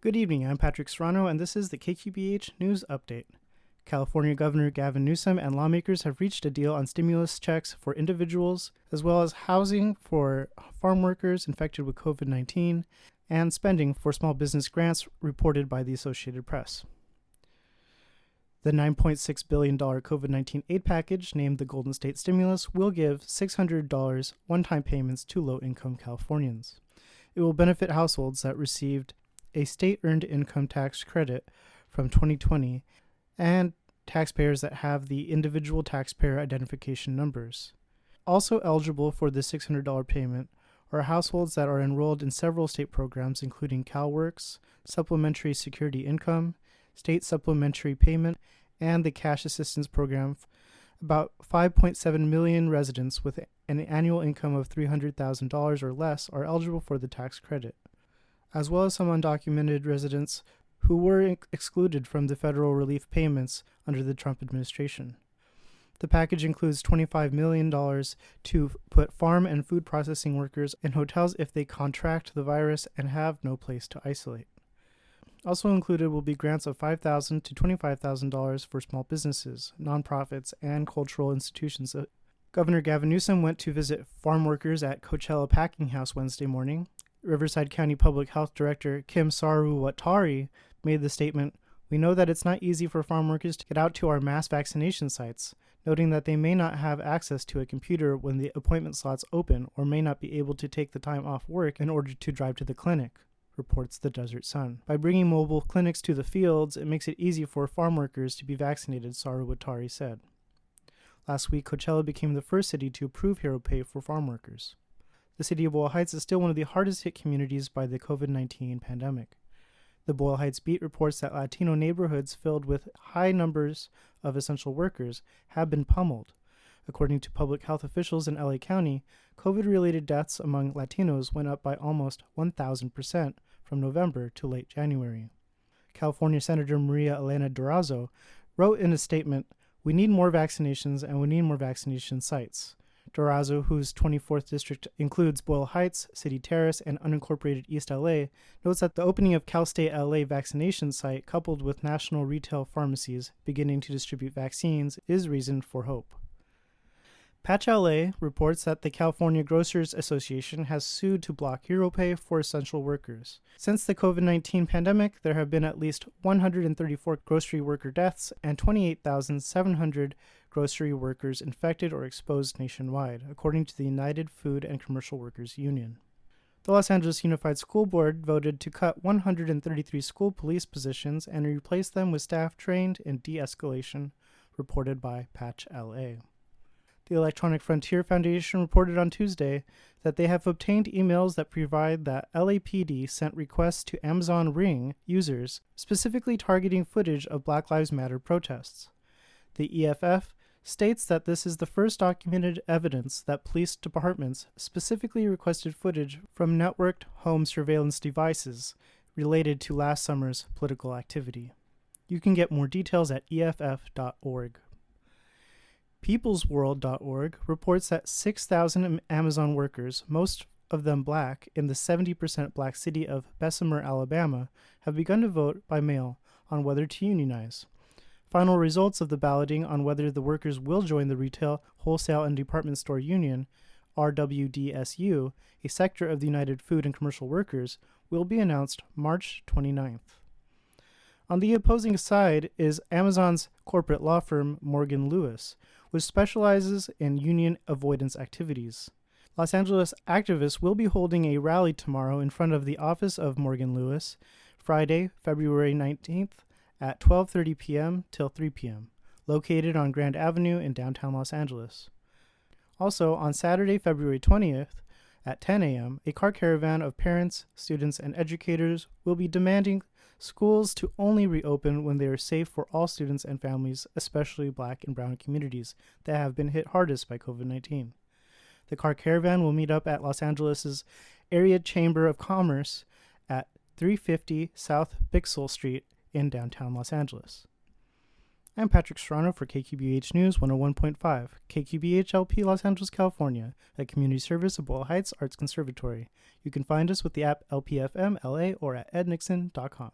Good evening, I'm Patrick Serrano, and this is the KQBH News Update. California Governor Gavin Newsom and lawmakers have reached a deal on stimulus checks for individuals, as well as housing for farm workers infected with COVID-19, and spending for small business grants, reported by the Associated Press. The $9.6 billion COVID-19 aid package, named the Golden State Stimulus, will give $600 one-time payments to low-income Californians. It will benefit households that received a state-earned income tax credit from 2020 and taxpayers that have the individual taxpayer identification numbers. Also eligible for the $600 payment are households that are enrolled in several state programs, including CalWORKS, Supplementary Security Income, State Supplementary Payment, and the Cash Assistance Program. About 5.7 million residents with an annual income of $300,000 or less are eligible for the tax credit, as well as some undocumented residents who were excluded from the federal relief payments under the Trump administration. The package includes $25 million to put farm and food processing workers in hotels if they contract the virus and have no place to isolate. Also included will be grants of $5,000 to $25,000 for small businesses, nonprofits, and cultural institutions. Governor Gavin Newsom went to visit farm workers at Coachella Packing House Wednesday morning. Riverside County Public Health Director Kim Sarwatari made the statement, "We know that it's not easy for farm workers to get out to our mass vaccination sites," noting that they may not have access to a computer when the appointment slots open or may not be able to take the time off work in order to drive to the clinic, reports the Desert Sun. By bringing mobile clinics to the fields, it makes it easy for farm workers to be vaccinated, Sarwatari said. Last week, Coachella became the first city to approve hero pay for farm workers. The city of Boyle Heights is still one of the hardest hit communities by the COVID-19 pandemic. The Boyle Heights Beat reports that Latino neighborhoods filled with high numbers of essential workers have been pummeled. According to public health officials in LA County, COVID-related deaths among Latinos went up by almost 1,000% from November to late January. California Senator Maria Elena Durazo wrote in a statement, "We need more vaccinations and we need more vaccination sites." Durazo, whose 24th district includes Boyle Heights, City Terrace, and unincorporated East LA, notes that the opening of Cal State LA vaccination site, coupled with national retail pharmacies beginning to distribute vaccines, is reason for hope. Patch LA reports that the California Grocers Association has sued to block hero pay for essential workers. Since the COVID-19 pandemic, there have been at least 134 grocery worker deaths and 28,700 grocery workers infected or exposed nationwide, according to the United Food and Commercial Workers Union. The Los Angeles Unified School Board voted to cut 133 school police positions and replace them with staff trained in de-escalation, reported by Patch LA. The Electronic Frontier Foundation reported on Tuesday that they have obtained emails that provide that LAPD sent requests to Amazon Ring users specifically targeting footage of Black Lives Matter protests. The EFF states that this is the first documented evidence that police departments specifically requested footage from networked home surveillance devices related to last summer's political activity. You can get more details at EFF.org. Peoplesworld.org reports that 6,000 Amazon workers, most of them black, in the 70% black city of Bessemer, Alabama, have begun to vote by mail on whether to unionize. Final results of the balloting on whether the workers will join the Retail, Wholesale, and Department Store Union, RWDSU, a sector of the United Food and Commercial Workers, will be announced March 29th. On the opposing side is Amazon's corporate law firm Morgan Lewis, which specializes in union avoidance activities. Los Angeles activists will be holding a rally tomorrow in front of the office of Morgan Lewis, Friday, February 19th at 12:30 p.m. till 3 p.m., located on Grand Avenue in downtown Los Angeles. Also, on Saturday, February 20th at 10 a.m., a car caravan of parents, students, and educators will be demanding schools to only reopen when they are safe for all students and families, especially Black and Brown communities that have been hit hardest by COVID-19. The car caravan will meet up at Los Angeles' Area Chamber of Commerce at 350 South Bixel Street in downtown Los Angeles. I'm Patrick Serrano for KQBH News 101.5, KQBH LP Los Angeles, California, a community service of Boyle Heights Arts Conservatory. You can find us with the app LPFM LA or at ednixon.com.